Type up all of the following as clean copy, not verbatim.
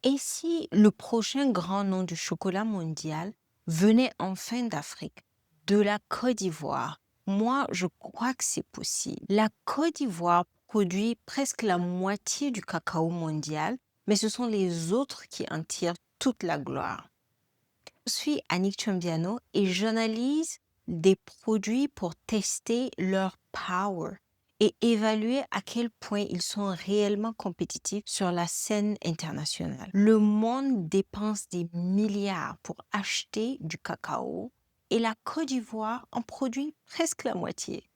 Et si le prochain grand nom du chocolat mondial venait enfin d'Afrique, de la Côte d'Ivoire? Moi, je crois que c'est possible. La Côte d'Ivoire produit presque la moitié du cacao mondial, mais ce sont les autres qui en tirent toute la gloire. Je suis Annick Chambiano et j'analyse des produits pour tester leur power et évaluer à quel point ils sont réellement compétitifs sur la scène internationale. Le monde dépense des milliards pour acheter du cacao et la Côte d'Ivoire en produit presque la moitié.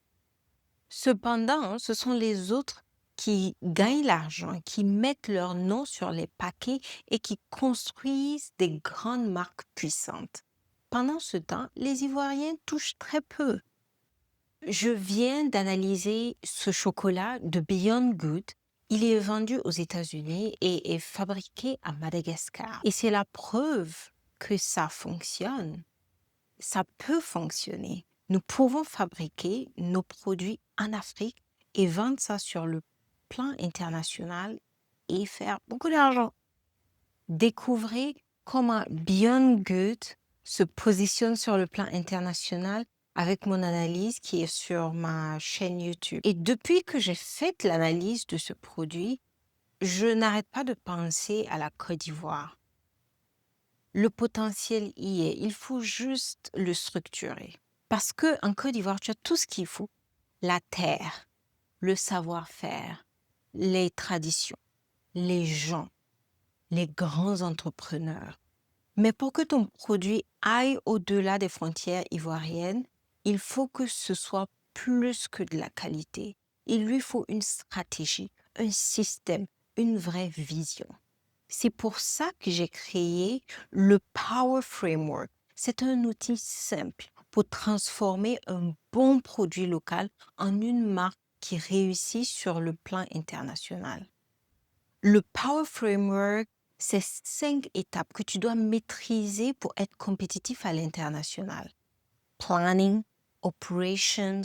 Cependant, ce sont les autres qui gagnent l'argent, qui mettent leur nom sur les paquets et qui construisent des grandes marques puissantes. Pendant ce temps, les Ivoiriens touchent très peu. Je viens d'analyser ce chocolat de Beyond Good. Il est vendu aux États-Unis et est fabriqué à Madagascar. Et c'est la preuve que ça fonctionne. Ça peut fonctionner. Nous pouvons fabriquer nos produits en Afrique et vendre ça sur le plan international et faire beaucoup d'argent. Découvrez comment Beyond Good se positionne sur le plan international avec mon analyse qui est sur ma chaîne YouTube. Et depuis que j'ai fait l'analyse de ce produit, je n'arrête pas de penser à la Côte d'Ivoire. Le potentiel y est, il faut juste le structurer. Parce qu'en Côte d'Ivoire, tu as tout ce qu'il faut. La terre, le savoir-faire, les traditions, les gens, les grands entrepreneurs. Mais pour que ton produit aille au-delà des frontières ivoiriennes, il faut que ce soit plus que de la qualité. Il lui faut une stratégie, un système, une vraie vision. C'est pour ça que j'ai créé le Power Framework. C'est un outil simple pour transformer un bon produit local en une marque qui réussit sur le plan international. Le Power Framework, c'est 5 étapes que tu dois maîtriser pour être compétitif à l'international. Planning, Operations,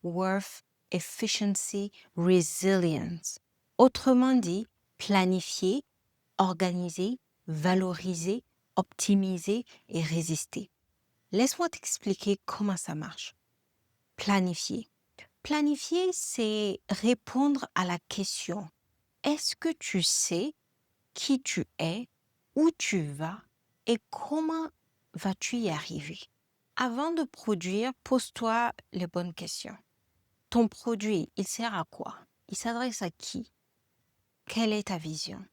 Worth, Efficiency, Resilience. Autrement dit, planifier, organiser, valoriser, optimiser et résister. Laisse-moi t'expliquer comment ça marche. Planifier. Planifier, c'est répondre à la question: est-ce que tu sais qui tu es, où tu vas et comment vas-tu y arriver? Avant de produire, pose-toi les bonnes questions. Ton produit, il sert à quoi? Il s'adresse à qui? Quelle est ta vision?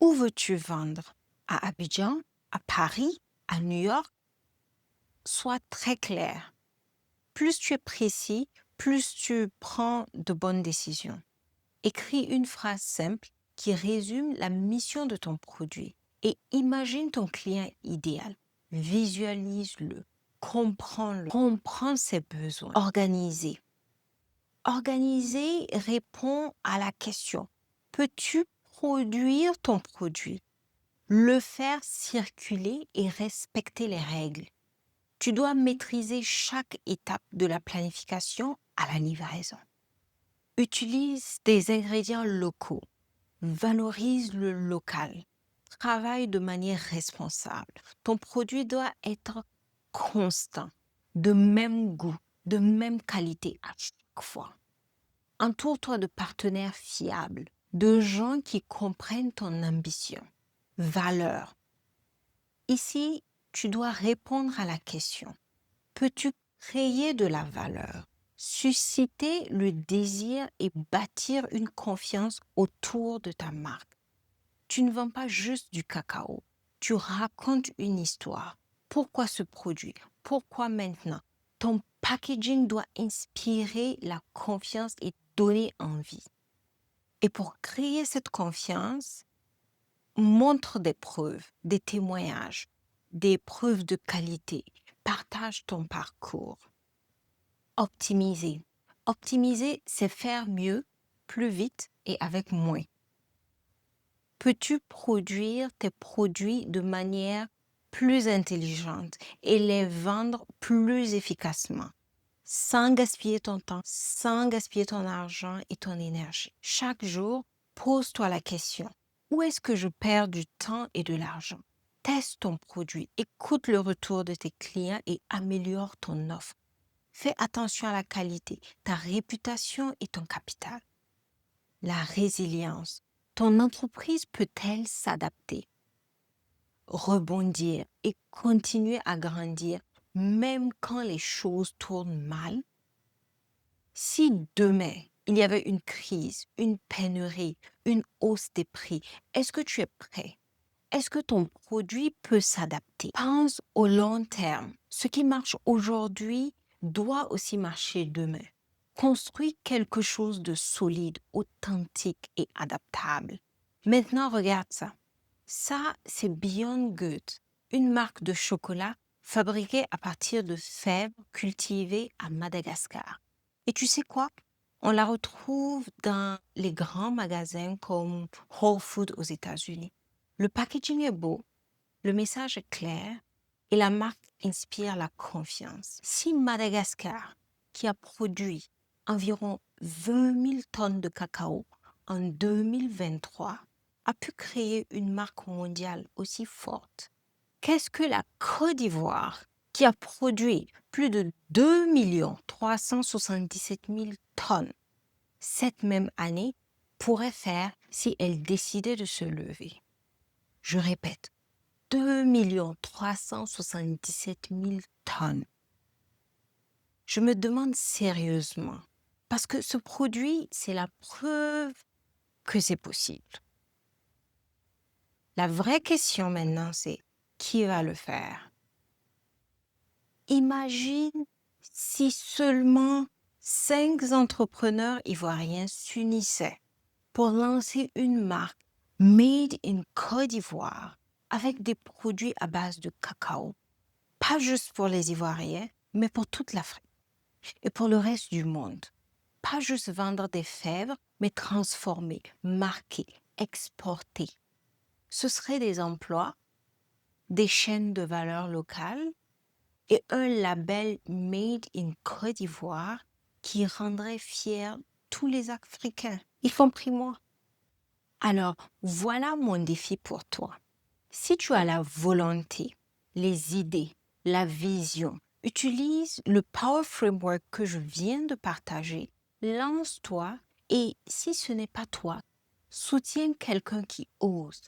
Où veux-tu vendre? À Abidjan, à Paris, à New York? Sois très clair. Plus tu es précis, plus tu prends de bonnes décisions. Écris une phrase simple qui résume la mission de ton produit et imagine ton client idéal. Visualise-le, comprends-le, comprends ses besoins. Organiser. Organiser répond à la question: peux-tu produire ton produit? Le faire circuler et respecter les règles. Tu dois maîtriser chaque étape de la planification à la livraison. Utilise des ingrédients locaux. Valorise le local. Travaille de manière responsable. Ton produit doit être constant, de même goût, de même qualité à chaque fois. Entoure-toi de partenaires fiables, de gens qui comprennent ton ambition. Valeur. Ici, tu dois répondre à la question: peux-tu créer de la valeur, susciter le désir et bâtir une confiance autour de ta marque? Tu ne vends pas juste du cacao, tu racontes une histoire. Pourquoi ce produit? Pourquoi maintenant? Ton packaging doit inspirer la confiance et donner envie. Et pour créer cette confiance, montre des preuves, des témoignages, des preuves de qualité. Partage ton parcours. Optimiser. Optimiser, c'est faire mieux, plus vite et avec moins. Peux-tu produire tes produits de manière plus intelligente et les vendre plus efficacement, sans gaspiller ton temps, sans gaspiller ton argent et ton énergie? Chaque jour, pose-toi la question: Où est-ce que je perds du temps et de l'argent? Teste ton produit, écoute le retour de tes clients et améliore ton offre. Fais attention à la qualité. Ta réputation est ton capital. La résilience. Ton entreprise peut-elle s'adapter, rebondir et continuer à grandir même quand les choses tournent mal? Si demain, il y avait une crise, une pénurie, une hausse des prix, est-ce que tu es prêt? Est-ce que ton produit peut s'adapter? Pense au long terme. Ce qui marche aujourd'hui doit aussi marcher demain. Construis quelque chose de solide, authentique et adaptable. Maintenant, regarde ça. Ça, c'est Beyond Good, une marque de chocolat fabriquée à partir de fèves cultivées à Madagascar. Et tu sais quoi? On la retrouve dans les grands magasins comme Whole Foods aux États-Unis. Le packaging est beau, le message est clair et la marque inspire la confiance. Si Madagascar, qui a produit environ 20 000 tonnes de cacao en 2023, a pu créer une marque mondiale aussi forte, qu'est-ce que la Côte d'Ivoire, qui a produit plus de 2 377 000 tonnes cette même année, pourrait faire si elle décidait de se lever? Je répète, 2 377 000 tonnes. Je me demande sérieusement, parce que ce produit, c'est la preuve que c'est possible. La vraie question maintenant, c'est qui va le faire? Imagine si seulement 5 entrepreneurs ivoiriens s'unissaient pour lancer une marque Made in Côte d'Ivoire avec des produits à base de cacao, pas juste pour les Ivoiriens, mais pour toute l'Afrique et pour le reste du monde. Pas juste vendre des fèves, mais transformer, marquer, exporter. Ce seraient des emplois, des chaînes de valeur locales et un label Made in Côte d'Ivoire qui rendrait fiers tous les Africains, y compris moi. Alors, voilà mon défi pour toi. Si tu as la volonté, les idées, la vision, utilise le Power Framework que je viens de partager, lance-toi et si ce n'est pas toi, soutiens quelqu'un qui ose.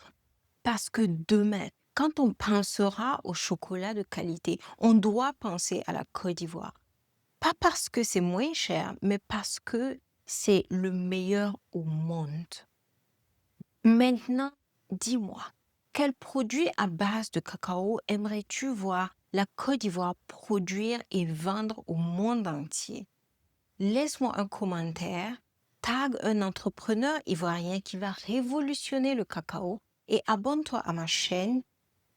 Parce que demain, quand on pensera au chocolat de qualité, on doit penser à la Côte d'Ivoire. Pas parce que c'est moins cher, mais parce que c'est le meilleur au monde. Maintenant, dis-moi, quel produit à base de cacao aimerais-tu voir la Côte d'Ivoire produire et vendre au monde entier? Laisse-moi un commentaire, tag un entrepreneur ivoirien qui va révolutionner le cacao et abonne-toi à ma chaîne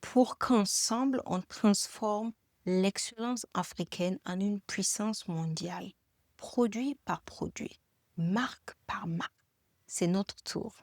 pour qu'ensemble on transforme l'excellence africaine en une puissance mondiale, produit par produit, marque par marque. C'est notre tour.